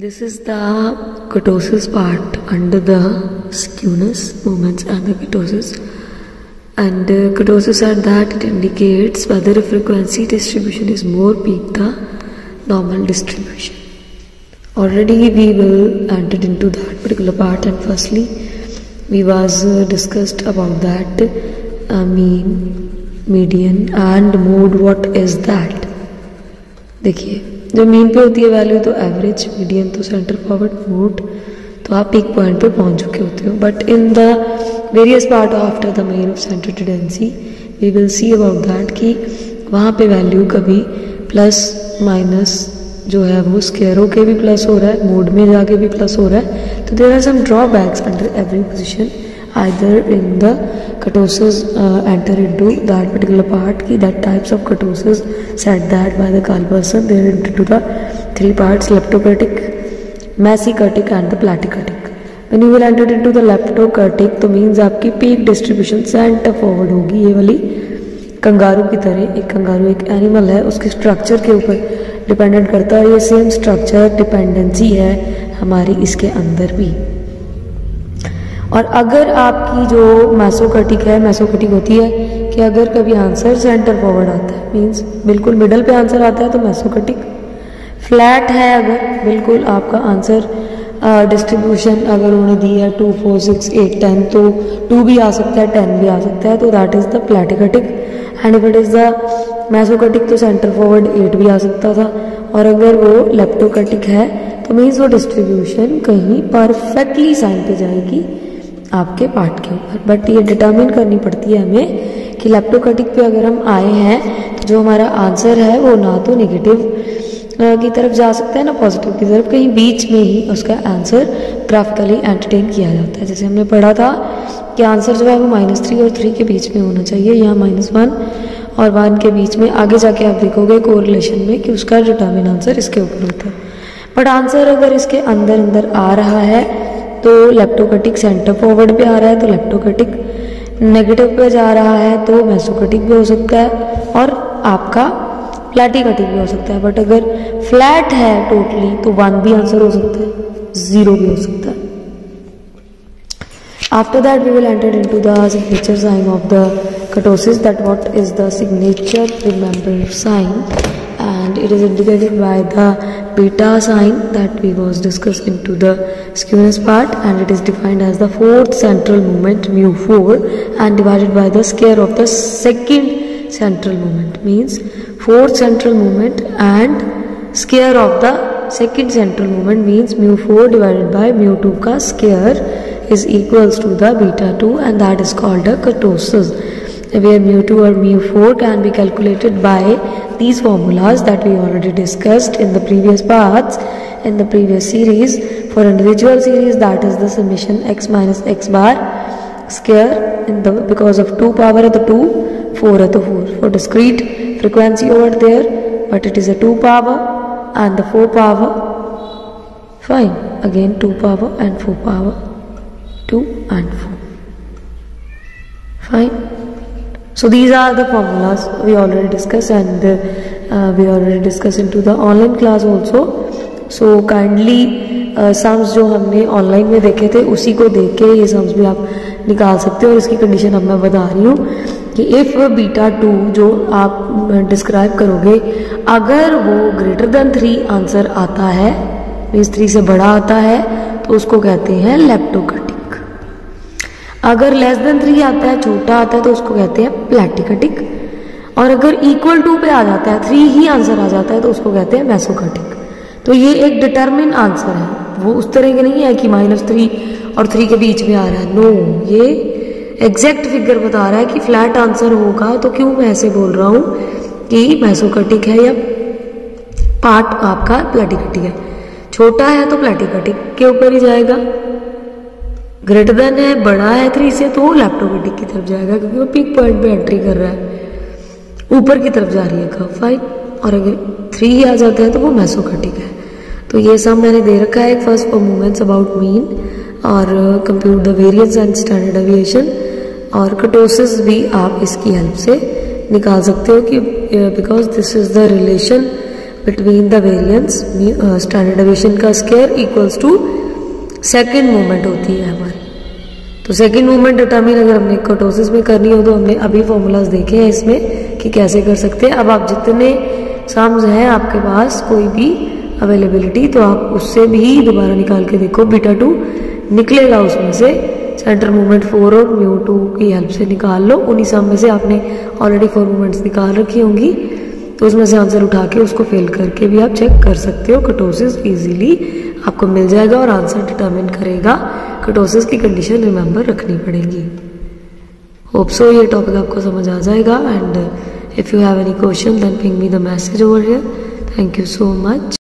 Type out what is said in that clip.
This is the kurtosis part under the skewness moments and the kurtosis. And kurtosis are that it indicates whether a frequency distribution is more peak the normal distribution. Already we will enter into that particular part, and firstly we was discussed about that mean, median and mode. What is that? देखिए जो mean पे होती है value तो average, median तो centre forward, mode तो आप peak point पे पहुंच चुके होते हो. But in the various part after the main of centre tendency we will see about that कि वहाँ पे वैल्यू कभी प्लस माइनस जो है वो स्क्वायर होके भी प्लस हो रहा है, मोड में जाके भी प्लस हो रहा है. तो there are some drawbacks under every position either in the kurtosis enter into that particular part ki that types of kurtosis said that by the Carl-Pearson they are into the three parts: leptokurtic, mesokurtic and the platykurtic. When you will enter into the leptokurtic तो means आपकी peak distribution center forward होगी. ये वाली kangaroo की तरह, एक kangaroo एक animal है, उसके स्ट्रक्चर के ऊपर डिपेंडेंट करता है. ये सेम स्ट्रक्चर डिपेंडेंसी है हमारी इसके अंदर भी. और अगर आपकी जो मेसोकर्टिक है, मेसोकर्टिक होती है कि अगर कभी आंसर सेंटर फॉरवर्ड आता है, मींस बिल्कुल मिडल पे आंसर आता है तो मेसोकर्टिक. फ्लैट है अगर बिल्कुल आपका आंसर डिस्ट्रीब्यूशन अगर उन्होंने दी है 2, 4, 6, 8, 10 तो 2 भी आ सकता है, 10 भी आ सकता है, तो that is the platykurtic. And if it is the mesokurtic तो सेंटर फॉरवर्ड 8 भी आ सकता था. और अगर वो लेप्टोकर्टिक है तो मीन्स वो डिस्ट्रीब्यूशन कहीं परफेक्टली साइन पे जाएगी आपके पार्ट के ऊपर. बट ये डिटरमिन करनी पड़ती है हमें कि लेप्टोकर्टिक पे अगर हम आए हैं तो जो हमारा आंसर है वो ना तो नेगेटिव की तरफ जा सकता है ना पॉजिटिव की तरफ, कहीं बीच में ही उसका आंसर ग्राफिकली एंटरटेन किया जाता है. जैसे हमने पढ़ा था कि आंसर जो है वो -3 और 3 के बीच में होना चाहिए, यहाँ -1 और 1 के बीच में. आगे जाके आप देखोगे कोरिलेशन में कि उसका डिटरमिन आंसर इसके ऊपर होता है. बट आंसर अगर इसके अंदर अंदर आ रहा है तो लेप्टोकर्टिक सेंटर फॉरवर्ड पे आ रहा है तो लेप्टोकर्टिक, नेगेटिव पे जा रहा है तो मेसोकर्टिक भी हो सकता है और आपका प्लैटिकर्टिक भी हो सकता है. बट अगर फ्लैट है टोटली तो 1 भी आंसर हो सकता है, 0 भी हो सकता है. After that we will enter into the signature sign of the kurtosis. that what is the signature remember sign, and it is indicated by the beta sign that we was discussed into the skewness part, and it is defined as the fourth central moment mu4 and divided by the square of the second central moment, means fourth central moment and square of the second central moment means mu4 divided by mu2 का square is equals to the beta 2, and that is called a kurtosis, where mu2 or mu4 can be calculated by these formulas that we already discussed in the previous parts in the previous series. For individual series, that is the summation x minus x bar square in the, because of 2 power है तो 2, 4 है तो 4. For discrete frequency over there, but it is a 2 power and the 4 power, fine, again 2 power and 4 power, 2 and 4, fine. So these are the formulas we already discussed, and we already discussed into the online class also. So kindly sums जो हमने online में देखे थे उसी को देख के ये सम्स भी आप निकाल सकते हो. और इसकी कंडीशन अब मैं बता रही हूँ कि इफ बीटा 2 जो आप डिस्क्राइब करोगे अगर वो ग्रेटर देन 3 आंसर आता है, मीन्स 3 से बड़ा आता है, तो उसको कहते हैं लेप्टोकर्टिक. अगर लेस देन 3 आता है, छोटा आता है, तो उसको कहते हैं प्लैटिकर्टिक. और अगर इक्वल टू पे आ जाता है, 3 ही आंसर आ जाता है, तो उसको कहते हैं मेसोकर्टिक. तो ये एक डिटरमिन आंसर है, वो उस तरह के नहीं है कि -3 और 3 के बीच में आ रहा है. नो, ये एग्जैक्ट फिगर बता रहा है कि फ्लैट आंसर होगा. तो क्यों मैं ऐसे बोल रहा हूँ कि मेसोकर्टिक है या पार्ट आपका प्लैटिकर्टिक है. छोटा है तो प्लैटिकर्टिक के ऊपर ही जाएगा, ग्रेटर देन है, बड़ा है 3 से, तो लेप्टोकर्टिक की तरफ जाएगा क्योंकि वो पीक पॉइंट पे एंट्री कर रहा है, ऊपर की तरफ जा रही है कर्व, फाइन. और अगर 3 ही आ जाता है तो वो मेसोकर्टिक है. तो ये सब मैंने दे रखा है first four movements about mean और compute the variance and standard deviation. और kurtosis भी आप इसकी हेल्प से निकाल सकते हो कि because this is the relation between the variance standard deviation का square equals to second moment होती है हमारी। तो सेकेंड मोमेंट डिटर्मिन अगर हमने कर्टोसिस में करनी हो तो हमने अभी फॉर्मूलाज देखे हैं इसमें कि कैसे कर सकते हैं। अब आप जितने सम्स हैं आपके पास कोई भी अवेलेबिलिटी, तो आप उससे भी दोबारा निकाल के देखो, बीटा 2 निकलेगा उसमें से, सेंटर मोमेंट 4 और म्यू 2 की हेल्प से निकाल लो। उन्हीं सम में से आपने ऑलरेडी 4 मोमेंट्स निकाल रखी होंगी, तो उसमें से आंसर उठा के उसको फिल करके भी आप चेक कर सकते हो। कर्टोसिस इजीली आपको मिल जाएगा और आंसर डिटरमिन करेगा। कर्टोसिस की कंडीशन रिमेंबर रखनी पड़ेगी। होप सो ये टॉपिक आपको समझ आ जाएगा। And if you have any question then ping me the message over here. Thank you so much.